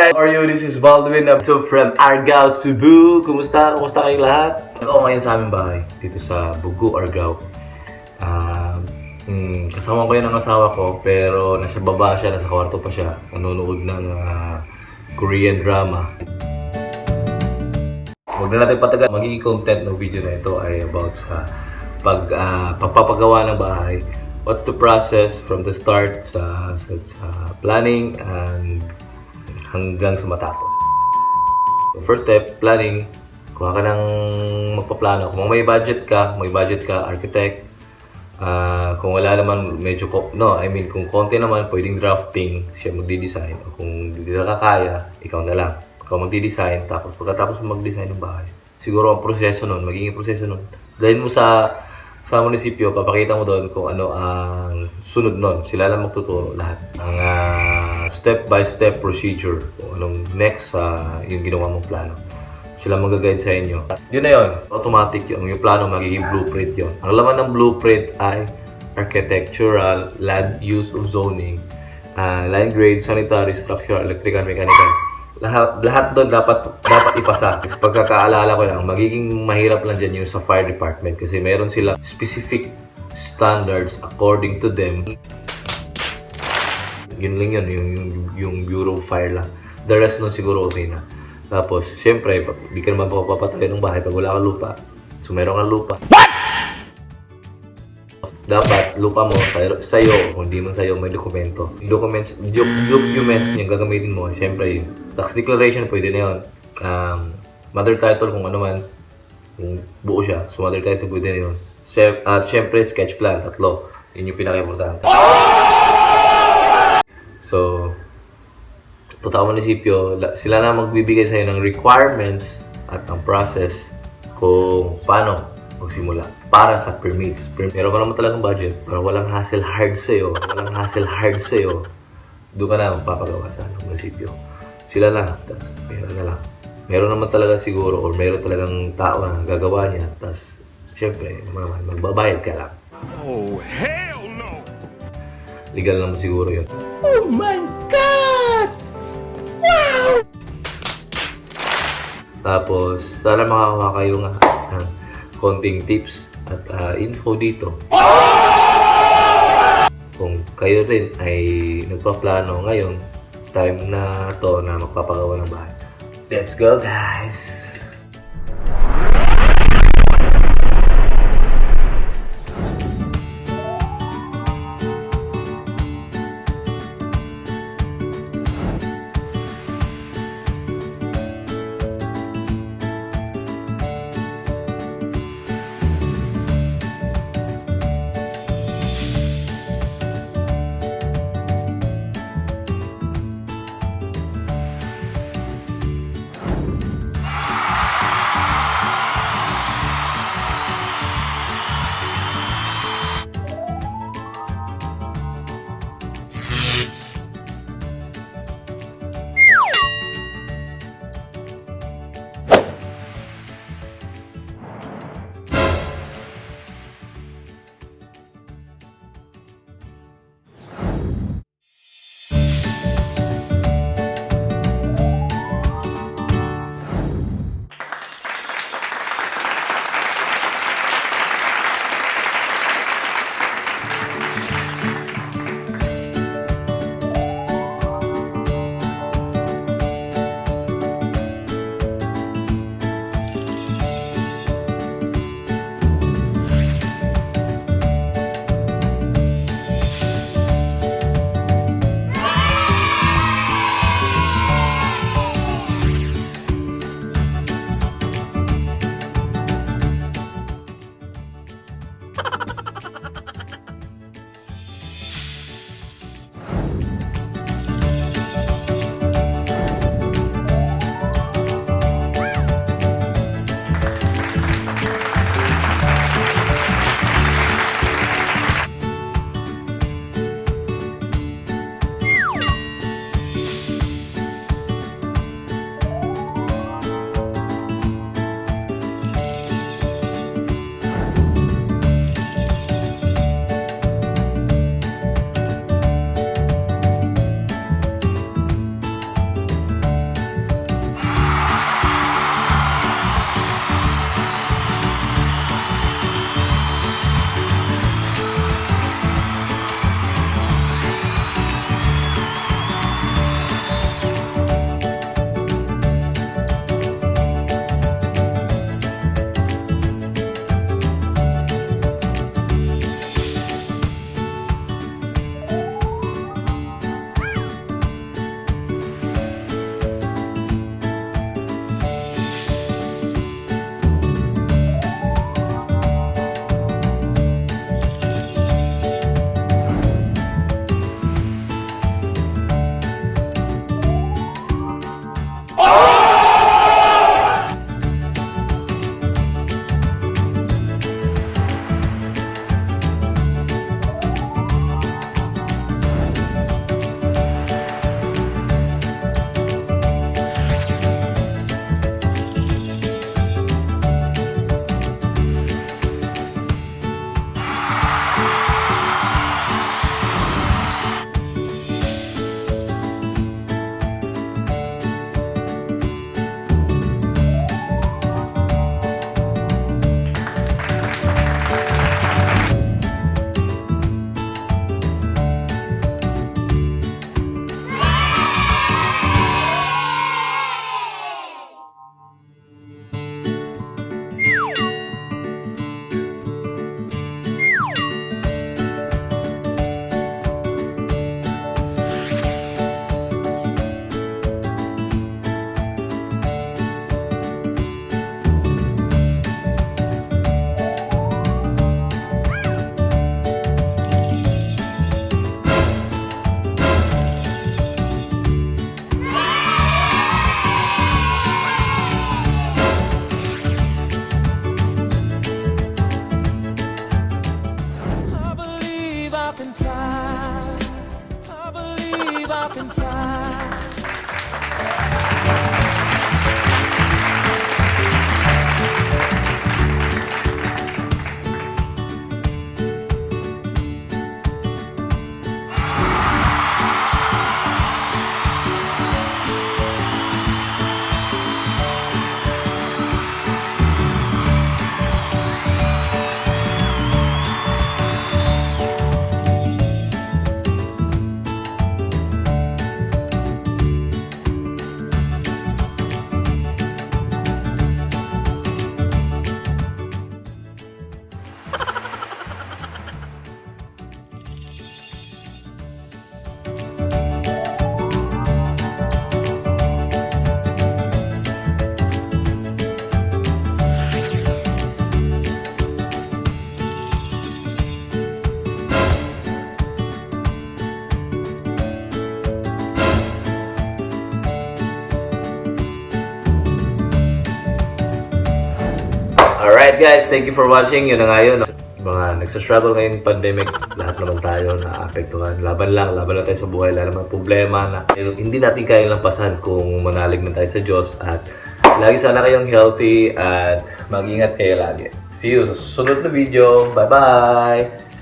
guys, how are you? This is Baldwin. So from Argao, Cebu. Kumusta? Kumusta kayong lahat? Ako ngayon sa aming bahay, dito sa Bugu, Argao. Kasama ko yun ang asawa ko, pero nasa baba siya, nasa kwarto pa siya. Nanonood ng Korean drama. Huwag na natin patagal. Magiging content ng video na ito ay about sa pagpapagawa ng bahay. What's the process from the start sa planning and hanggang sa matapos. So first step, planning. Kuha ka ng magpaplano. Kung may budget ka, architect. Kung wala naman, medyo, kung konti naman, pwedeng drafting, siya magdi-design. O kung hindi na kakaya, ikaw na lang. Ikaw magdi-design, tapos pagkatapos mo mag-design ng bahay. Siguro ang proseso nun, magiging proseso nun. Dahil mo sa munisipyo, papakita mo doon kung ano ang sunod nun. Sila lang magtuturo lahat. Ang step-by-step procedure, kung anong next yung ginawa mong plano. Sila mag-guide sa inyo. Yun na yun. Automatic yun. Yung plano, magiging blueprint yun. Ang laman ng blueprint ay architectural, land use of zoning, line grade, sanitary, structural, electrical, mechanical. Lahat doon dapat ipasa. Pagkakaalala ko lang, magiging mahirap lang dyan yung sa fire department kasi meron sila specific standards according to them. Yun lang yun, yung Bureau of Fire lang. The rest nun siguro okay na. Tapos, syempre, di ka naman papatayo ng bahay pag wala kang lupa. So, meron kang lupa. What? Dapat, lupa mo sa'yo, kung hindi mo sa'yo, may dokumento. Documents niya gagamitin mo, syempre, tax declaration, pwede na yun. Mother title, kung ano man, kung buo siya, so mother title, pwede na yun. At syempre, sketch plan, 3. Yun yung pinaka-importante. So, punta ka munisipyo, sila na magbibigay sa'yo ng requirements at ang process kung paano magsimula para sa permits. Pero ka naman talagang budget, para walang hassle hard sa'yo, doon ka na magpapagawa sa munisipyo. Sila lang, tas meron na lang. Meron naman talaga siguro, or meron talagang tao na gagawa niya, tas syempre, magbabayad ka lang. Oh, hell no! Legal naman siguro yun. Oh my God! Wow! Tapos, sana makakuha kayo ng konting tips at info dito. Kung kayo rin ay nagpaplano ngayon, time na to na magpapagawa ng bahay. Let's go, guys! Alright guys, thank you for watching. Yun na nga yun. Mga nagsastruggle ngayon pandemic, lahat naman tayo naapektuhan. Laban lang tayo sa buhay. Lahat naman problema na hindi natin kayang lampasan kung manalig na tayo sa Diyos. At lagi sana kayong healthy at mag-ingat kayo lagi. See you sa susunod na video. Bye-bye!